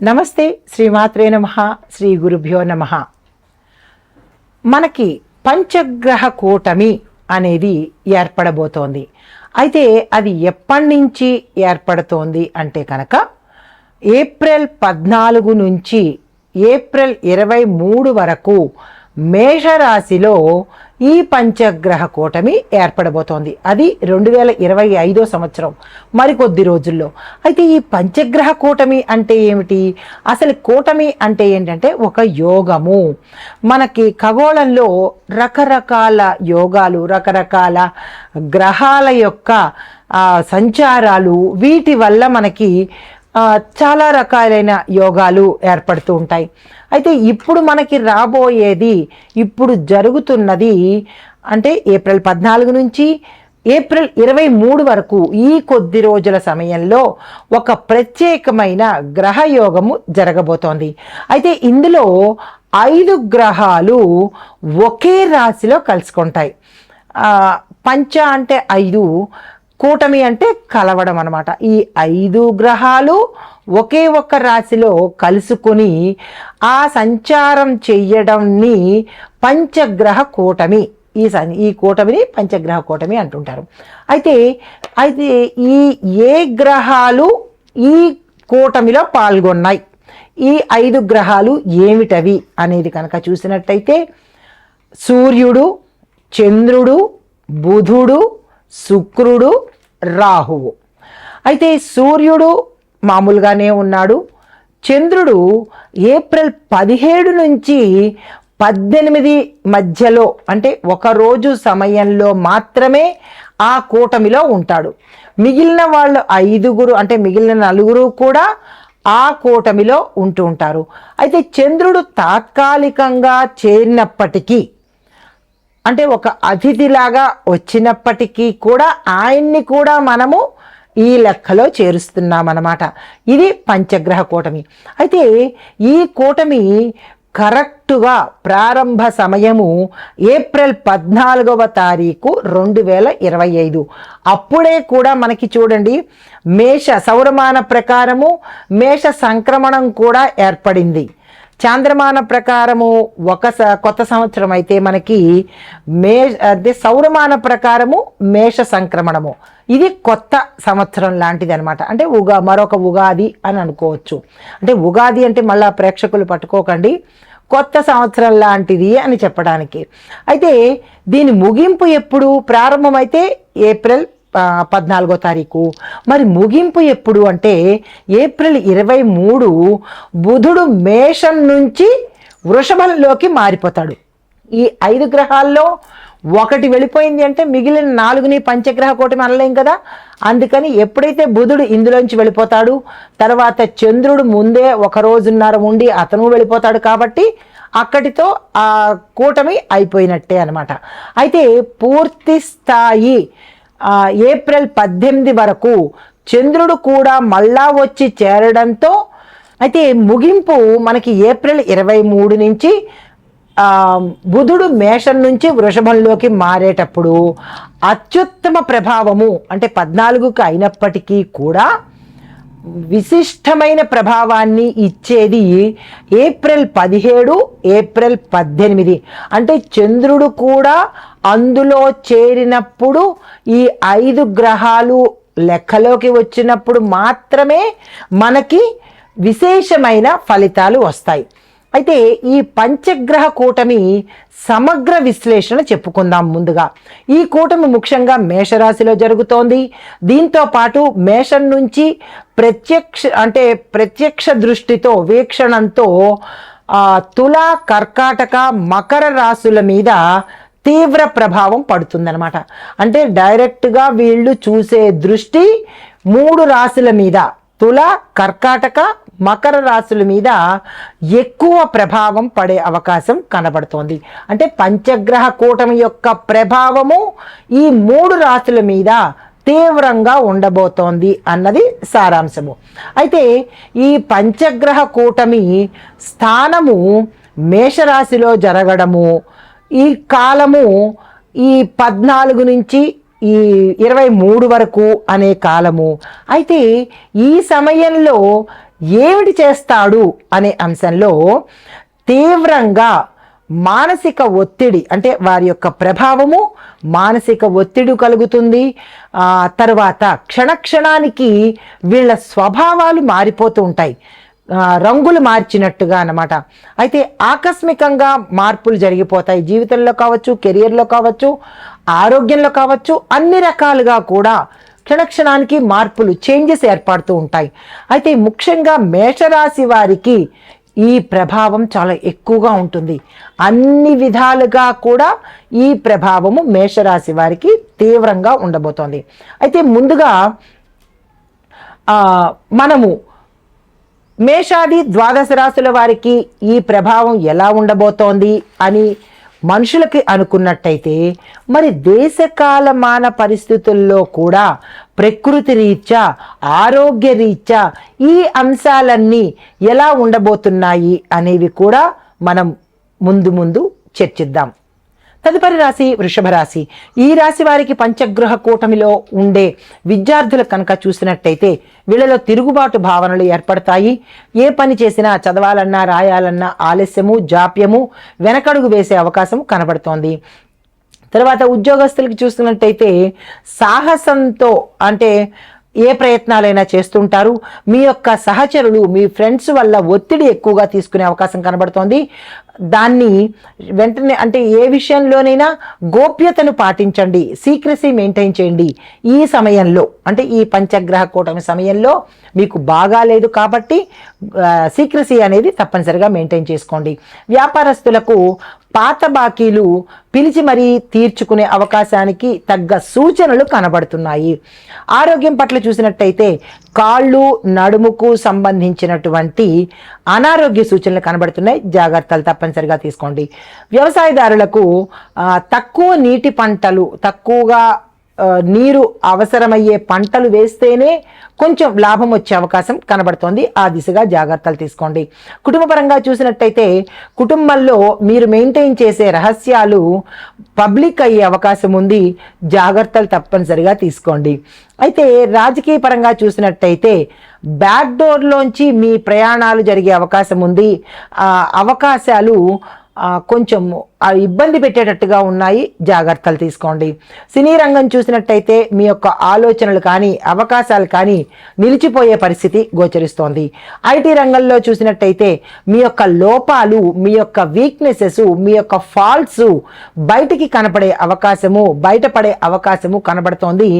నమస్తే, శ్రీమాత్రే నమః, శ్రీ గురుభ్యో నమః. మనకి పంచగ్రహ కూటమి అనేది ఏర్పడబోతోంది. అయితే అది ఎప్పటి నుంచి ఏర్పడుతోంది అంటే కనుక ఏప్రిల్ 14 నుంచి ఏప్రిల్ 23 వరకు మేషరాశిలో ఈ పంచగ్రహ కూటమి ఏర్పడబోతోంది. అది 2025 సంవత్సరం, మరికొద్ది రోజుల్లో. అయితే ఈ పంచగ్రహ కూటమి అంటే ఏమిటి? అసలు కూటమి అంటే ఏంటంటే ఒక యోగము. మనకి ఖగోళంలో రకరకాల యోగాలు, రకరకాల గ్రహాల యొక్క సంచారాలు, వీటి వల్ల మనకి చాలా రకాలైన యోగాలు ఏర్పడుతూ ఉంటాయి. అయితే ఇప్పుడు మనకి రాబోయేది, ఇప్పుడు జరుగుతున్నది అంటే ఏప్రిల్ 14 నుంచి ఏప్రిల్ 23 వరకు ఈ కొద్ది రోజుల సమయంలో ఒక ప్రత్యేకమైన గ్రహయోగము జరగబోతోంది. అయితే ఇందులో 5 గ్రహాలు ఒకే రాశిలో కలుసుకుంటాయి. పంచ అంటే 5, కూటమి అంటే కలవడం అన్నమాట. ఈ 5 గ్రహాలు ఒకే ఒక్క రాశిలో కలుసుకుని ఆ సంచారం చెయ్యడంని పంచగ్రహ కూటమి, ఈ కూటమిని పంచగ్రహ కూటమి అంటుంటారు. అయితే ఈ ఏ గ్రహాలు ఈ కూటమిలో పాల్గొన్నాయి, ఈ 5 గ్రహాలు ఏమిటవి అనేది కనుక చూసినట్టయితే సూర్యుడు, చంద్రుడు, బుధుడు, శుక్రుడు, రాహువు. అయితే సూర్యుడు మామూలుగానే ఉన్నాడు. చంద్రుడు ఏప్రిల్ 17 నుంచి 18 మధ్యలో, అంటే ఒకరోజు సమయంలో మాత్రమే ఆ కూటమిలో ఉంటాడు. మిగిలిన వాళ్ళు 5 అంటే మిగిలిన 4 కూడా ఆ కూటమిలో ఉంటూ ఉంటారు. అయితే చంద్రుడు తాత్కాలికంగా చేరినప్పటికీ, అంటే ఒక అతిథిలాగా వచ్చినప్పటికీ కూడా ఆయన్ని కూడా మనము ఈ లెక్కలో చేరుస్తున్నామన్నమాట. ఇది పంచగ్రహ కూటమి. అయితే ఈ కూటమి కరెక్టుగా ప్రారంభ సమయము ఏప్రిల్ 14వ తారీఖు 2025. అప్పుడే కూడా మనకి చూడండి, సౌరమాన ప్రకారము మేష సంక్రమణం కూడా ఏర్పడింది. చాంద్రమాన ప్రకారము కొత్త సంవత్సరం అయితే మనకి సౌరమాన ప్రకారము మేష సంక్రమణము, ఇది కొత్త సంవత్సరం లాంటిది అనమాట. అంటే మరొక ఉగాది అని అనుకోవచ్చు. అంటే ఉగాది అంటే మళ్ళా ప్రేక్షకులు పట్టుకోకండి, కొత్త సంవత్సరం లాంటిది అని చెప్పడానికి. అయితే దీని ముగింపు ఎప్పుడు ప్రారంభమైతే ఏప్రిల్ 14వ తారీఖు. మరి ముగింపు ఎప్పుడు అంటే ఏప్రిల్ 23 బుధుడు మేషం నుంచి వృషభంలోకి మారిపోతాడు. ఈ 5 గ్రహాల్లో ఒకటి వెళ్ళిపోయింది అంటే మిగిలిన 4ని పంచగ్రహ కూటమి అనలేం కదా. అందుకని ఎప్పుడైతే బుధుడు ఇందులోంచి వెళ్ళిపోతాడు, తర్వాత చంద్రుడు ముందే 1 రోజున్నర ఉండి అతను వెళ్ళిపోతాడు. కాబట్టి అక్కడితో ఆ కూటమి అయిపోయినట్టే అనమాట. అయితే పూర్తి స్థాయి ఏప్రిల్ 18 వరకు చంద్రుడు కూడా మళ్ళా వచ్చి చేరడంతో, అయితే ముగింపు మనకి ఏప్రిల్ 23 నుంచి బుధుడు మేషం నుంచి వృషభంలోకి మారేటప్పుడు అత్యుత్తమ ప్రభావము, అంటే 14కు అయినప్పటికీ కూడా విశిష్టమైన ప్రభావాన్ని ఇచ్చేది ఏప్రిల్ 17, ఏప్రిల్ 18. అంటే చంద్రుడు కూడా అందులో చేరినప్పుడు ఈ 5 గ్రహాలు లెక్కలోకి వచ్చినప్పుడు మాత్రమే మనకి విశేషమైన ఫలితాలు వస్తాయి. అయితే ఈ పంచగ్రహ కూటమి సమగ్ర విశ్లేషణ చెప్పుకుందాం. ముందుగా ఈ కూటమి ముఖ్యంగా మేషరాశిలో జరుగుతోంది. దీంతో పాటు మేషం నుంచి ప్రత్యక్ష దృష్టితో, వీక్షణంతో తుల, కర్కాటక, మకర రాశుల మీద తీవ్ర ప్రభావం పడుతుందన్నమాట. అంటే డైరెక్ట్గా వీళ్ళు చూసే దృష్టి 3 రాశుల మీద, తుల, కర్కాటక, మకర రాశుల మీద ఎక్కువ ప్రభావం పడే అవకాశం కనబడుతోంది. అంటే పంచగ్రహ కూటమి యొక్క ప్రభావము ఈ 3 రాశుల మీద తీవ్రంగా ఉండబోతోంది అన్నది సారాంశము. అయితే ఈ పంచగ్రహ కూటమి స్థానము మేషరాశిలో జరగడము, ఈ కాలము ఈ 14 నుంచి ఈ 23 వరకు అనే కాలము. అయితే ఈ సమయంలో ఏమిటి చేస్తాడు అనే అంశంలో తీవ్రంగా మానసిక ఒత్తిడి, అంటే వారి యొక్క ప్రభావము మానసిక ఒత్తిడి కలుగుతుంది. తర్వాత క్షణక్షణానికి వీళ్ళ స్వభావాలు మారిపోతూ ఉంటాయి, రంగులు మార్చినట్టుగా అన్నమాట. అయితే ఆకస్మికంగా మార్పులు జరిగిపోతాయి, జీవితంలో కావచ్చు, కెరియర్లో కావచ్చు, ఆరోగ్యంలో కావచ్చు, అన్ని రకాలుగా కూడా క్షణక్షణానికి మార్పులు, చేంజెస్ ఏర్పడుతూ ఉంటాయి. అయితే ముఖ్యంగా మేషరాశి వారికి ఈ ప్రభావం చాలా ఎక్కువగా ఉంటుంది. అన్ని విధాలుగా కూడా ఈ ప్రభావము మేషరాశి వారికి తీవ్రంగా ఉండబోతోంది. అయితే ముందుగా మనము మేషాది ద్వాదశ రాశుల వారికి ఈ ప్రభావం ఎలా ఉండబోతోంది అని మనుషులకి అనుకున్నట్టయితే, మరి దేశకాలమాన పరిస్థితుల్లో కూడా ప్రకృతి రీత్యా, ఆరోగ్య రీత్యా ఈ అంశాలన్నీ ఎలా ఉండబోతున్నాయి అనేవి కూడా మనం ముందు చర్చిద్దాం. తదుపరి రాశి వృషభ రాశి. ఈ రాశి వారికి పంచగ్రహ కూటమిలో ఉండే విద్యార్థులు కనుక చూసినట్టయితే వీళ్ళలో తిరుగుబాటు భావనలు ఏర్పడతాయి. ఏ పని చేసినా, చదవాలన్నా, రాయాలన్నా ఆలస్యము, జాప్యము, వెనకడుగు వేసే అవకాశం కనబడుతోంది. తర్వాత ఉద్యోగస్తులకి చూస్తున్నట్టయితే సాహసంతో, అంటే ఏ ప్రయత్నాలైనా చేస్తుంటారు. మీ యొక్క సహచరులు, మీ ఫ్రెండ్స్ వల్ల ఒత్తిడి ఎక్కువగా తీసుకునే అవకాశం కనబడుతోంది. దాన్ని వెంటనే, అంటే ఏ విషయంలోనైనా గోప్యతను పాటించండి, సీక్రసీ మెయింటైన్ చేయండి. ఈ సమయంలో, అంటే ఈ పంచగ్రహ కూటమి సమయంలో మీకు బాగాలేదు కాబట్టి సీక్రసీ అనేది తప్పనిసరిగా మెయింటైన్ చేసుకోండి. వ్యాపారస్తులకు పాత బాకీలు పిలిచి మరీ తీర్చుకునే అవకాశానికి తగ్గ సూచనలు కనబడుతున్నాయి. ఆరోగ్యం పట్ల చూసినట్టయితే కాళ్ళు, నడుముకు సంబంధించినటువంటి అనారోగ్య సూచనలు కనబడుతున్నాయి, జాగ్రత్తలు తప్పనిసరిగా తీసుకోండి. వ్యవసాయదారులకు తక్కువ నీటి పంటలు, తక్కువగా నీరు అవసరమయ్యే పంటలు వేస్తేనే కొంచెం లాభం వచ్చే అవకాశం కనబడుతోంది, ఆ దిశగా జాగ్రత్తలు తీసుకోండి. కుటుంబపరంగా చూసినట్టయితే కుటుంబంలో మీరు మెయింటైన్ చేసే రహస్యాలు పబ్లిక్ అయ్యే అవకాశం ఉంది, జాగ్రత్తలు తప్పనిసరిగా తీసుకోండి. అయితే రాజకీయ పరంగా చూసినట్టయితే బ్యాక్ డోర్లోంచి మీ ప్రయాణాలు జరిగే అవకాశం ఉంది. అవకాశాలు కొంచెం ఇబ్బంది పెట్టేటట్టుగా ఉన్నాయి, జాగ్రత్తలు తీసుకోండి. సినీ రంగం చూసినట్టయితే మీ యొక్క ఆలోచనలు కానీ, అవకాశాలు కానీ నిలిచిపోయే పరిస్థితి గోచరిస్తోంది. ఐటీ రంగంలో చూసినట్టయితే మీ యొక్క లోపాలు, మీ యొక్క వీక్నెసెస్, మీ యొక్క ఫాల్ట్స్ బయటికి కనపడే అవకాశము, బయటపడే అవకాశము కనబడుతోంది.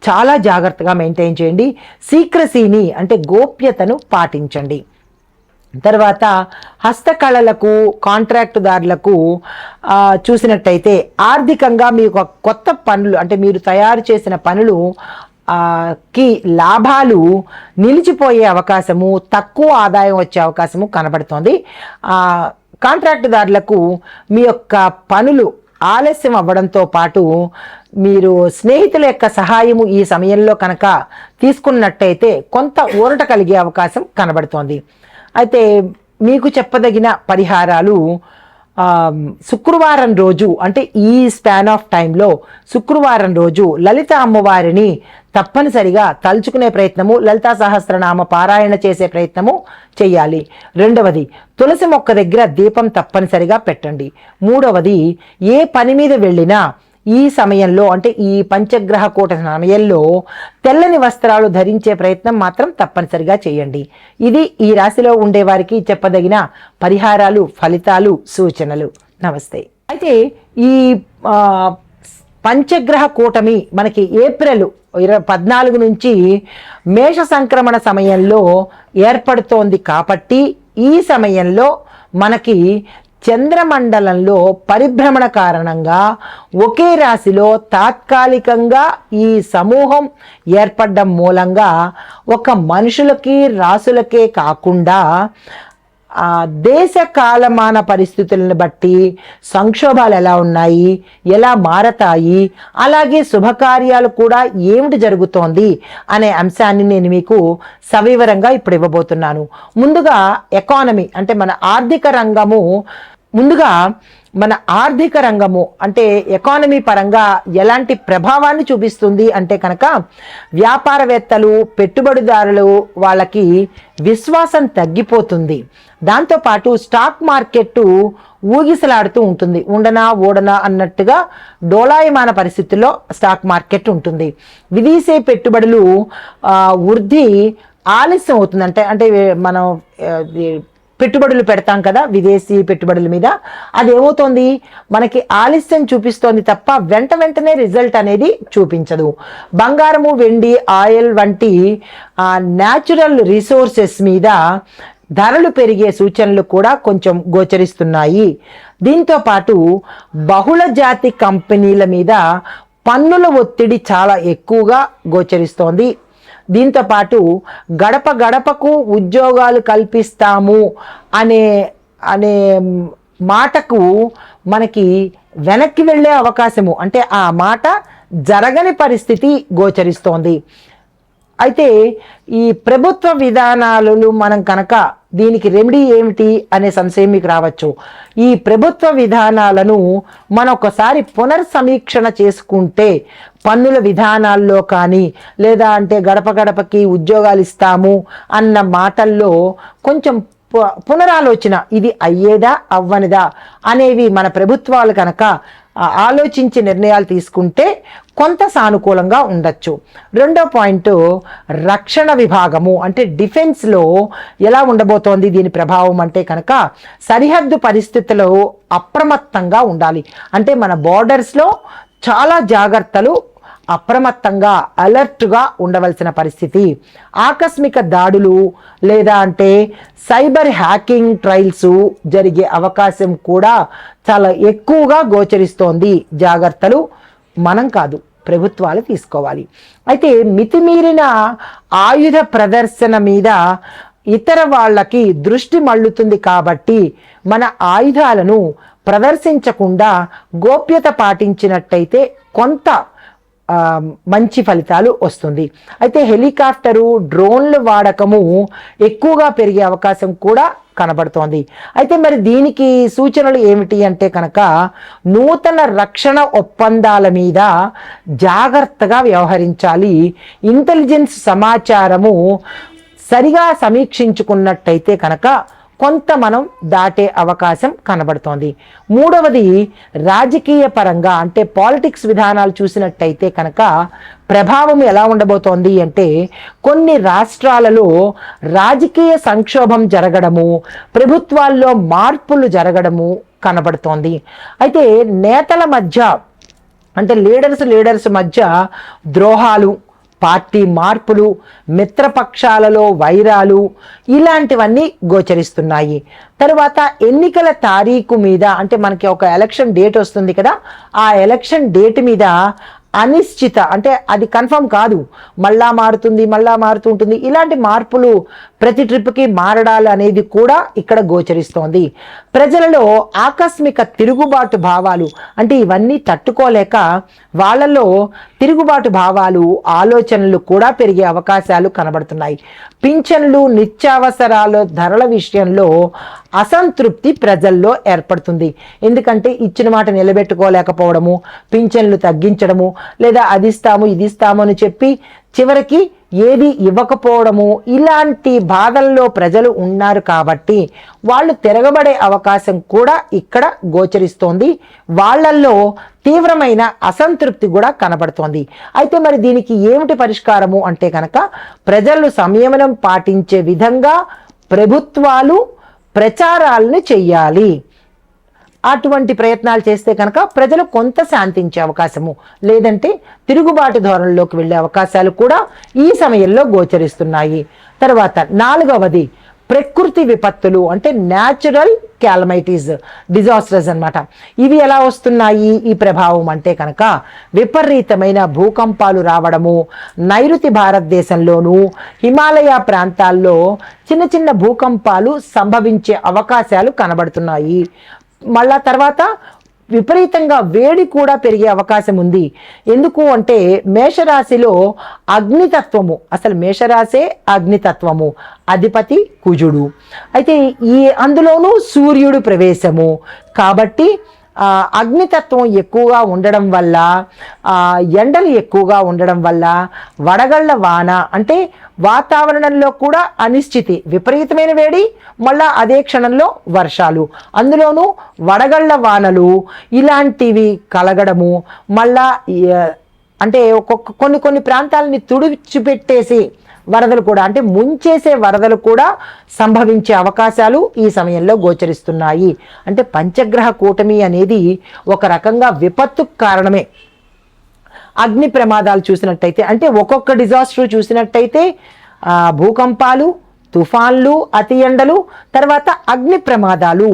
చాలా జాగ్రత్తగా మెయింటైన్ చేయండి. సీక్రసీని, అంటే గోప్యతను పాటించండి. తర్వాత హస్తకళలకు, కాంట్రాక్టుదారులకు చూసినట్టయితే ఆర్థికంగా మీకు కొత్త పనులు, అంటే మీరు తయారు చేసిన పనులు కి లాభాలు నిలిచిపోయే అవకాశము, తక్కువ ఆదాయం వచ్చే అవకాశము కనబడుతోంది. కాంట్రాక్టుదారులకు మీ యొక్క పనులు ఆలస్యం అవ్వడంతో పాటు మీరు స్నేహితుల యొక్క సహాయము ఈ సమయంలో కనుక తీసుకున్నట్టయితే కొంత ఊరట కలిగే అవకాశం కనబడుతోంది. అయితే మీకు చెప్పదగిన పరిహారాలు, శుక్రవారం రోజు, అంటే ఈ స్పాన్ ఆఫ్ టైంలో శుక్రవారం రోజు లలిత అమ్మవారిని తప్పనిసరిగా తలుచుకునే ప్రయత్నము, లలితా సహస్రనామ పారాయణ చేసే ప్రయత్నము చేయాలి. రెండవది, తులసి మొక్క దగ్గర దీపం తప్పనిసరిగా పెట్టండి. మూడవది, ఏ పని మీద వెళ్ళినా ఈ సమయంలో, అంటే ఈ పంచగ్రహ కూట సమయంలో తెల్లని వస్త్రాలు ధరించే ప్రయత్నం మాత్రం తప్పనిసరిగా చేయండి. ఇది ఈ రాశిలో ఉండేవారికి చెప్పదగిన పరిహారాలు, ఫలితాలు, సూచనలు. నమస్తే. అయితే ఈ పంచగ్రహ కూటమి మనకి ఏప్రిల్ 14 నుంచి మేష సంక్రమణ సమయంలో ఏర్పడుతోంది కాబట్టి ఈ సమయంలో మనకి చంద్రమండలంలో పరిభ్రమణ కారణంగా ఒకే రాశిలో తాత్కాలికంగా ఈ సమూహం ఏర్పడడం మూలంగా ఒక మనుషులకి, రాసులకే కాకుండా దేశ కాలమాన పరిస్థితులను బట్టి సంక్షోభాలు ఎలా ఉన్నాయి, ఎలా మారతాయి, అలాగే శుభకార్యాలు కూడా ఏమిటి జరుగుతోంది అనే అంశాన్ని నేను మీకు సవివరంగా ఇప్పుడు ఇవ్వబోతున్నాను. ముందుగా ఎకానమీ, అంటే మన ఆర్థిక రంగము, ముందుగా మన ఆర్థిక రంగము అంటే ఎకానమీ పరంగా ఎలాంటి ప్రభావాన్ని చూపిస్తుంది అంటే కనుక వ్యాపారవేత్తలు, పెట్టుబడిదారులు వాళ్ళకి విశ్వాసం తగ్గిపోతుంది. దాంతోపాటు స్టాక్ మార్కెట్ ఊగిసలాడుతూ ఉంటుంది. ఉండనా ఓడనా అన్నట్టుగా డోలాయమాన పరిస్థితుల్లో స్టాక్ మార్కెట్ ఉంటుంది. విదేశీ పెట్టుబడులు వృద్ధి ఆలస్యం అవుతుంది. అంటే మనం పెట్టుబడులు పెడతాం కదా విదేశీ పెట్టుబడుల మీద, అదేమవుతోంది మనకి ఆలస్యం చూపిస్తోంది తప్ప వెంటనే రిజల్ట్ అనేది చూపించదు. బంగారము, వెండి, ఆయిల్ వంటి న్యాచురల్ రిసోర్సెస్ మీద ధరలు పెరిగే సూచనలు కూడా కొంచెం గోచరిస్తున్నాయి. దీంతో పాటు బహుళ జాతి కంపెనీల మీద పన్నుల ఒత్తిడి చాలా ఎక్కువగా గోచరిస్తోంది. దీంతో పాటు గడప గడపకు ఉద్యోగాలు కల్పిస్తాము అనే మాటకు మనకి వెనక్కి వెళ్ళే అవకాశము, అంటే ఆ మాట జరగని పరిస్థితి గోచరిస్తోంది. అయితే ఈ ప్రభుత్వ విధానాలు మనం కనుక దీనికి రెమెడీ ఏమిటి అనే సంశయం మీకు రావచ్చు. ఈ ప్రభుత్వ విధానాలను మనం ఒకసారి పునర్సమీక్షణ చేసుకుంటే పన్నుల విధానాల్లో కానీ లేదా అంటే గడప గడపకి ఉద్యోగాలు ఇస్తాము అన్న మాటల్లో కొంచెం పునరాలోచన, ఇది అయ్యేదా అవ్వనిదా అనేవి మన ప్రభుత్వాలు కనుక ఆలోచించి నిర్ణయాలు తీసుకుంటే కొంత సానుకూలంగా ఉండొచ్చు. రెండో పాయింట్, రక్షణ విభాగము అంటే డిఫెన్స్లో ఎలా ఉండబోతోంది దీని ప్రభావం అంటే కనుక సరిహద్దు పరిస్థితుల్లో అప్రమత్తంగా ఉండాలి. అంటే మన బోర్డర్స్లో చాలా జాగ్రత్తలు, అప్రమత్తంగా అలర్ట్గా ఉండవలసిన పరిస్థితి. ఆకస్మిక దాడులు లేదా అంటే సైబర్ హ్యాకింగ్ ట్రయల్స్ జరిగే అవకాశం కూడా చాలా ఎక్కువగా గోచరిస్తోంది. జాగ్రత్తలు మనం కాదు, ప్రభుత్వాలు తీసుకోవాలి. అయితే మితిమీరిన ఆయుధ ప్రదర్శన మీద ఇతర వాళ్ళకి దృష్టి మళ్ళుతుంది కాబట్టి మన ఆయుధాలను ప్రదర్శించకుండా గోప్యత పాటించినట్టయితే కొంత మంచి ఫలితాలు వస్తుంది. అయితే హెలికాప్టరు, డ్రోన్ల వాడకము ఎక్కువగా పెరిగే అవకాశం కూడా కనబడుతోంది. అయితే మరి దీనికి సూచనలు ఏమిటి అంటే కనుక నూతన రక్షణ ఒప్పందాల మీద జాగ్రత్తగా వ్యవహరించాలి. ఇంటెలిజెన్స్ సమాచారము సరిగా సమీక్షించుకున్నట్టయితే కనుక కొంత మనం దాటే అవకాశం కనబడుతోంది. మూడవది, రాజకీయ పరంగా అంటే పాలిటిక్స్ విధానాలు చూసినట్టయితే కనుక ప్రభావం ఎలా ఉండబోతోంది అంటే కొన్ని రాష్ట్రాలలో రాజకీయ సంక్షోభం జరగడము, ప్రభుత్వాల్లో మార్పులు జరగడము కనబడుతోంది. అయితే నేతల మధ్య అంటే లీడర్స్ మధ్య ద్రోహాలు, పార్టీ మార్పులు, మిత్రపక్షాలలో వైరాలు ఇలాంటివన్నీ గోచరిస్తున్నాయి. తర్వాత ఎన్నికల తారీఖు మీద అంటే మనకి ఒక ఎలక్షన్ డేట్ వస్తుంది కదా, ఆ ఎలక్షన్ డేట్ మీద అనిశ్చిత అంటే అది కన్ఫర్మ్ కాదు, మళ్ళా మారుతూ ఉంటుంది. ఇలాంటి మార్పులు ప్రతి ట్రిప్కి మారడాలు అనేది కూడా ఇక్కడ గోచరిస్తోంది. ప్రజలలో ఆకస్మిక తిరుగుబాటు భావాలు అంటే ఇవన్నీ తట్టుకోలేక వాళ్ళలో తిరుగుబాటు భావాలు, ఆలోచనలు కూడా పెరిగే అవకాశాలు కనబడుతున్నాయి. పింఛన్లు, నిత్యావసరాల ధరల విషయంలో అసంతృప్తి ప్రజల్లో ఏర్పడుతుంది. ఎందుకంటే ఇచ్చిన మాట నిలబెట్టుకోలేకపోవడము, పింఛన్లు తగ్గించడము లేదా అది ఇస్తాము ఇది ఇస్తాము అని చెప్పి చివరికి ఏది ఇవ్వకపోవడము, ఇలాంటి బాధల్లో ప్రజలు ఉన్నారు కాబట్టి వాళ్ళు తిరగబడే అవకాశం కూడా ఇక్కడ గోచరిస్తోంది. వాళ్ళల్లో తీవ్రమైన అసంతృప్తి కూడా కనబడుతోంది. అయితే మరి దీనికి ఏమిటి పరిష్కారము అంటే కనుక ప్రజలు సంయమనం పాటించే విధంగా ప్రభుత్వాలు ప్రచారాలను చెయ్యాలి. అటువంటి ప్రయత్నాలు చేస్తే కనుక ప్రజలు కొంత శాంతించే అవకాశము, లేదంటే తిరుగుబాటు ధోరణిలోకి వెళ్ళే అవకాశాలు కూడా ఈ సమయంలో గోచరిస్తున్నాయి. తర్వాత నాలుగవది, ప్రకృతి విపత్తులు అంటే న్యాచురల్ క్యాలమైటీస్, డిజాస్టర్స్ అన్నమాట. ఇవి ఎలా వస్తున్నాయి ఈ ప్రభావం అంటే కనుక విపరీతమైన భూకంపాలు రావడము, నైరుతి భారతదేశంలోనూ హిమాలయ ప్రాంతాల్లో చిన్న భూకంపాలు సంభవించే అవకాశాలు కనబడుతున్నాయి. మళ్ళా తర్వాత విపరీతంగా వేడి కూడా పెరిగే అవకాశం ఉంది. ఎందుకు అంటే మేషరాశిలో అగ్నితత్వము, అసలు మేషరాశే అగ్నితత్వము, అధిపతి కుజుడు. అయితే అందులోనూ సూర్యుడు ప్రవేశము కాబట్టి అగ్నితత్వం ఎక్కువగా ఉండడం వల్ల, ఎండలు ఎక్కువగా ఉండడం వల్ల, వడగళ్ల వాన అంటే వాతావరణంలో కూడా అనిశ్చితి, విపరీతమైన వేడి, మళ్ళా అదే క్షణంలో వర్షాలు, అందులోనూ వడగళ్ల వానలు ఇలాంటివి కలగడము, మళ్ళా అంటే కొన్ని ప్రాంతాలని తుడిచిపెట్టేసి వరదలు కూడా, అంటే ముంచేసే వరదలు కూడా సంభవించే అవకాశాలు ఈ సమయంలో గోచరిస్తున్నాయి. అంటే పంచగ్రహ కూటమి అనేది ఒక రకంగా విపత్తుకు కారణమే. అగ్ని ప్రమాదాలు చూసినట్టయితే, అంటే ఒక్కొక్క డిజాస్టర్ చూసినట్టయితే భూకంపాలు, తుఫాన్లు, అతి ఎండలు, తర్వాత అగ్ని ప్రమాదాలు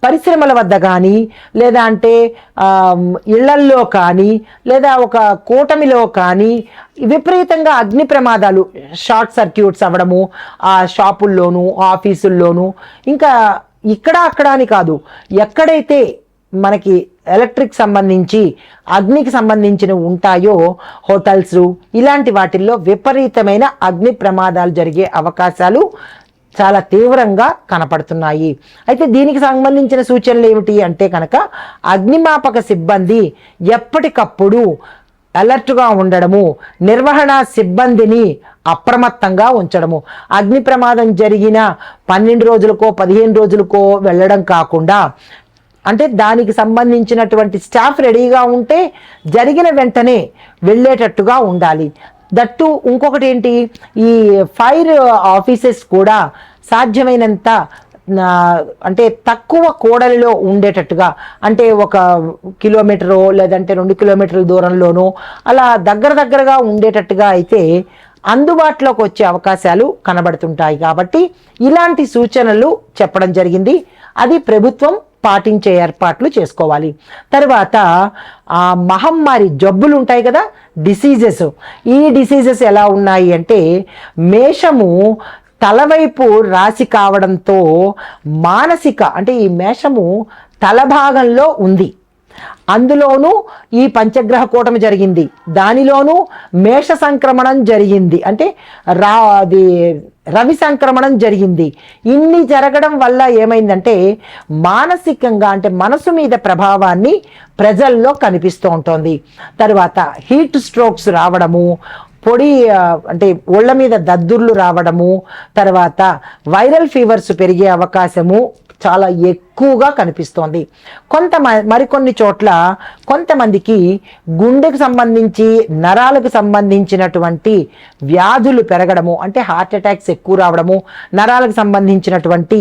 పరిశ్రమల వద్ద కానీ, లేదా అంటే ఇళ్లల్లో కానీ, లేదా ఒక కూటమిలో కానీ విపరీతంగా అగ్ని ప్రమాదాలు, షార్ట్ సర్క్యూట్స్ అవ్వడము ఆ షాపుల్లోనూ ఆఫీసుల్లోనూ, ఇంకా ఇక్కడ అక్కడ అని కాదు, ఎక్కడైతే మనకి ఎలక్ట్రిక్ సంబంధించి అగ్నికి సంబంధించినవి ఉంటాయో హోటల్స్ ఇలాంటి వాటిల్లో విపరీతమైన అగ్ని ప్రమాదాలు జరిగే అవకాశాలు చాలా తీవ్రంగా కనపడుతున్నాయి. అయితే దీనికి సంబంధించిన సూచనలు ఏమిటి అంటే కనుక, అగ్నిమాపక సిబ్బంది ఎప్పటికప్పుడు అలర్ట్గా ఉండడము, నిర్వహణ సిబ్బందిని అప్రమత్తంగా ఉంచడము. అగ్ని ప్రమాదం జరిగిన 12 రోజులకో 15 రోజులకో వెళ్ళడం కాకుండా, అంటే దానికి సంబంధించినటువంటి స్టాఫ్ రెడీగా ఉంటే జరిగిన వెంటనే వెళ్ళేటట్టుగా ఉండాలి. దట్టు ఇంకొకటి ఏంటి, ఈ ఫైర్ ఆఫీసెస్ కూడా సాధ్యమైనంత అంటే తక్కువ కోడలిలో ఉండేటట్టుగా, అంటే 1 కిలోమీటరో లేదంటే 2 కిలోమీటర్ల దూరంలోనో అలా దగ్గరగా ఉండేటట్టుగా అయితే అందుబాటులోకి వచ్చే అవకాశాలు కనబడుతుంటాయి. కాబట్టి ఇలాంటి సూచనలు చెప్పడం జరిగింది. అది ప్రభుత్వం పాటించే ఏర్పాట్లు చేసుకోవాలి. తర్వాత మహమ్మారి జబ్బులు ఉంటాయి కదా, డిసీజెస్. ఈ డిసీజెస్ ఎలా ఉన్నాయి అంటే, మేషము తలవైపు రాశి కావడంతో మానసిక, అంటే ఈ మేషము తల భాగంలో ఉంది, అందులోనూ ఈ పంచగ్రహ కూటమి జరిగింది, దానిలోనూ మేష సంక్రమణం జరిగింది, అంటే అది రవి సంక్రమణం జరిగింది. ఇన్ని జరగడం వల్ల ఏమైందంటే మానసికంగా, అంటే మనసు మీద ప్రభావాన్ని ప్రజల్లో కనిపిస్తూ ఉంటుంది. తర్వాత హీట్ స్ట్రోక్స్ రావడము, పొడి అంటే ఒళ్ళ మీద దద్దుర్లు రావడము, తర్వాత వైరల్ ఫీవర్స్ పెరిగే అవకాశము చాలా ఎక్కువగా కనిపిస్తోంది. మరికొన్ని చోట్ల కొంతమందికి గుండెకు సంబంధించి, నరాలకు సంబంధించినటువంటి వ్యాధులు పెరగడము, అంటే హార్ట్ అటాక్స్ ఎక్కువ రావడము, నరాలకు సంబంధించినటువంటి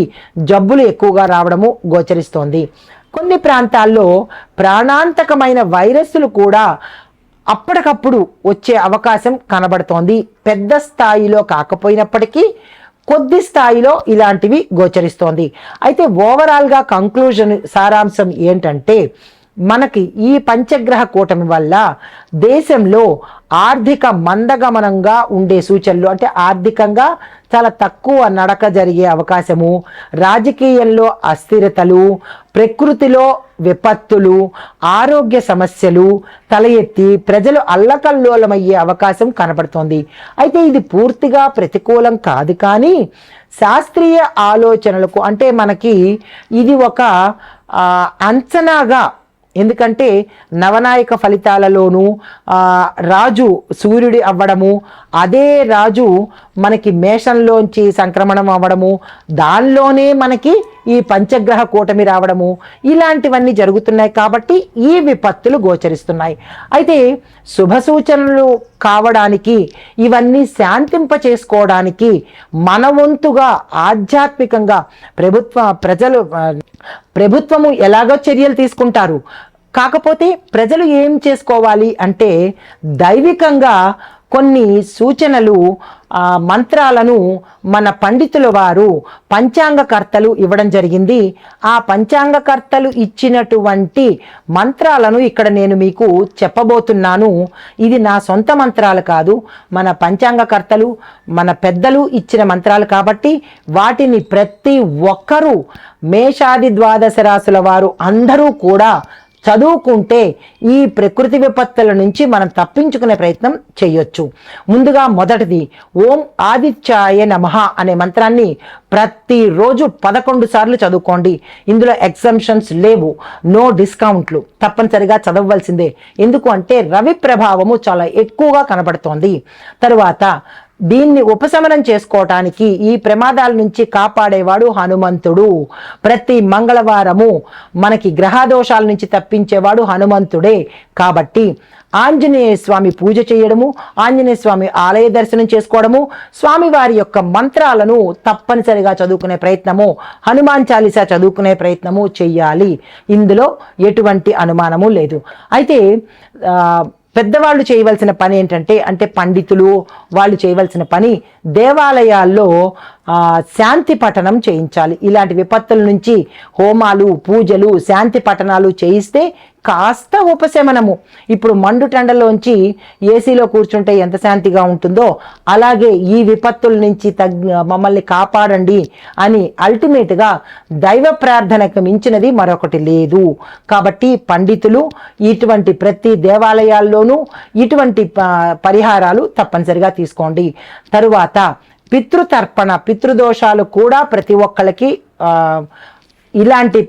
జబ్బులు ఎక్కువగా రావడము గోచరిస్తోంది. కొన్ని ప్రాంతాల్లో ప్రాణాంతకమైన వైరస్లు కూడా అప్పటికప్పుడు వచ్చే అవకాశం కనబడుతోంది. పెద్ద స్థాయిలో కాకపోయినప్పటికీ కొద్ది స్థాయిలో ఇలాంటివి గోచరిస్తోంది. అయితే ఓవరాల్గా కంక్లూజన్, సారాంశం ఏంటంటే, మనకి ఈ పంచగ్రహ కూటమి వల్ల దేశంలో ఆర్థిక మందగమనంగా ఉండే సూచనలు, అంటే ఆర్థికంగా చాలా తక్కువ నడక జరిగే అవకాశము, రాజకీయంలో అస్థిరతలు, ప్రకృతిలో విపత్తులు, ఆరోగ్య సమస్యలు తల ఎత్తి ప్రజలు అల్లకల్లోలమయ్యే అవకాశం కనబడుతోంది. అయితే ఇది పూర్తిగా ప్రతికూలం కాదు, కానీ శాస్త్రీయ ఆలోచనలకు, అంటే మనకి ఇది ఒక అంచనాగా, ఎందుకంటే నవనాయక ఫలితాలలోనూ రాజు సూర్యుడి అవ్వడము, అదే రాజు మనకి మేషంలోంచి సంక్రమణం అవ్వడము, దానిలోనే మనకి ఈ పంచగ్రహ కూటమి రావడము, ఇలాంటివన్నీ జరుగుతున్నాయి. కాబట్టి ఈ విపత్తులు గోచరిస్తున్నాయి. అయితే శుభ సూచనలు కావడానికి, ఇవన్నీ శాంతింప చేసుకోవడానికి మన వంతుగా ఆధ్యాత్మికంగా ప్రభుత్వము ఎలాగో చర్యలు తీసుకుంటారు. కాకపోతే ప్రజలు ఏం చేసుకోవాలి అంటే, దైవికంగా కొన్ని సూచనలు, మంత్రాలను మన పండితుల వారు పంచాంగకర్తలు ఇవ్వడం జరిగింది. ఆ పంచాంగకర్తలు ఇచ్చినటువంటి మంత్రాలను ఇక్కడ నేను మీకు చెప్పబోతున్నాను. ఇది నా సొంత మంత్రాలు కాదు, మన పంచాంగకర్తలు, మన పెద్దలు ఇచ్చిన మంత్రాలు. కాబట్టి వాటిని ప్రతి ఒక్కరూ, మేషాది ద్వాదశ రాశుల వారు అందరూ కూడా చదువుకుంటే ఈ ప్రకృతి విపత్తుల నుంచి మనం తప్పించుకునే ప్రయత్నం చేయొచ్చు. ముందుగా మొదటిది ఓం ఆదిత్యాయ నమః అనే మంత్రాన్ని ప్రతిరోజు 11 సార్లు చదువుకోండి. ఇందులో ఎగ్జంప్షన్స్ లేవు, నో డిస్కౌంట్లు, తప్పనిసరిగా చదవవలసిందే. ఎందుకు అంటే రవి ప్రభావము చాలా ఎక్కువగా కనబడుతోంది. తరువాత దీన్ని ఉపశమనం చేసుకోవటానికి, ఈ ప్రమాదాల నుంచి కాపాడేవాడు హనుమంతుడు. ప్రతి మంగళవారము మనకి గ్రహదోషాల నుంచి తప్పించేవాడు హనుమంతుడే. కాబట్టి ఆంజనేయ స్వామి పూజ చేయడము, ఆంజనేయ స్వామి ఆలయ దర్శనం చేసుకోవడము, స్వామివారి యొక్క మంత్రాలను తప్పనిసరిగా చదువుకునే ప్రయత్నము, హనుమాన్ చాలీసా చదువుకునే ప్రయత్నము చెయ్యాలి. ఇందులో ఎటువంటి అనుమానము లేదు. అయితే పెద్దవాళ్ళు చేయవలసిన పని ఏంటంటే, అంటే పండితులు వాళ్ళు చేయవలసిన పని దేవాలయాల్లో శాంతి పఠనం చేయించాలి. ఇలాంటి విపత్తుల నుంచి హోమాలు, పూజలు, శాంతి పఠనాలు చేయిస్తే కాస్త ఉపశమనము. ఇప్పుడు మండుటెండలోంచి ఏసీలో కూర్చుంటే ఎంత శాంతిగా ఉంటుందో, అలాగే ఈ విపత్తుల నుంచి మమ్మల్ని కాపాడండి అని అల్టిమేట్గా దైవ ప్రార్థనకు మించినది మరొకటి లేదు. కాబట్టి పండితులు ఇటువంటి ప్రతి దేవాలయాల్లోనూ ఇటువంటి పరిహారాలు తప్పనిసరిగా తీసుకోండి. తరువాత పితృతర్పణ, పితృదోషాలు కూడా ప్రతి ఒక్కళ్ళకి ఇలాంటి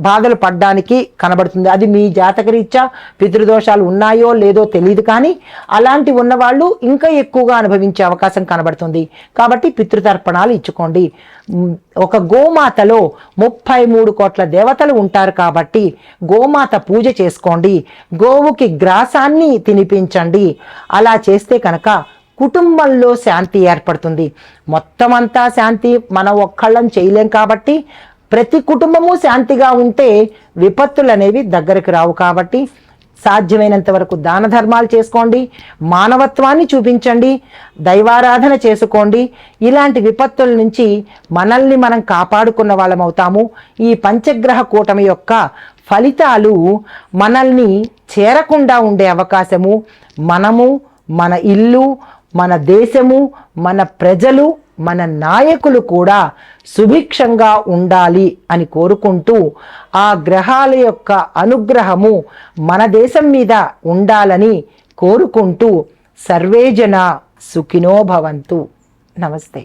బాధలు పడ్డానికి కనబడుతుంది. అది మీ జాతకరీత్యా పితృదోషాలు ఉన్నాయో లేదో తెలియదు, కానీ అలాంటి ఉన్నవాళ్ళు ఇంకా ఎక్కువగా అనుభవించే అవకాశం కనబడుతుంది. కాబట్టి పితృతర్పణాలు ఇచ్చుకోండి. ఒక గోమాతలో 33 కోట్ల దేవతలు ఉంటారు కాబట్టి గోమాత పూజ చేసుకోండి. గోవుకి గ్రాసాన్ని తినిపించండి. అలా చేస్తే కనుక కుటుంబంలో శాంతి ఏర్పడుతుంది. మొత్తం అంతా శాంతి మనం ఒక్కళ్ళం చేయలేం కాబట్టి ప్రతి కుటుంబము శాంతిగా ఉంటే విపత్తులు అనేవి దగ్గరకు రావు. కాబట్టి సాధ్యమైనంత వరకు దాన ధర్మాలు చేసుకోండి, మానవత్వాన్ని చూపించండి, దైవారాధన చేసుకోండి. ఇలాంటి విపత్తుల నుంచి మనల్ని మనం కాపాడుకున్న వాళ్ళం అవుతాము. ఈ పంచగ్రహ కూటమి యొక్క ఫలితాలు మనల్ని చేరకుండా ఉండే అవకాశము, మనము, మన ఇల్లు, మన దేశము, మన ప్రజలు, మన నాయకులు కూడా సుభిక్షంగా ఉండాలి అని కోరుకుంటూ, ఆ గ్రహాల యొక్క అనుగ్రహము మన దేశం మీద ఉండాలని కోరుకుంటూ, సర్వే జన సుఖినో భవంతు. నమస్తే.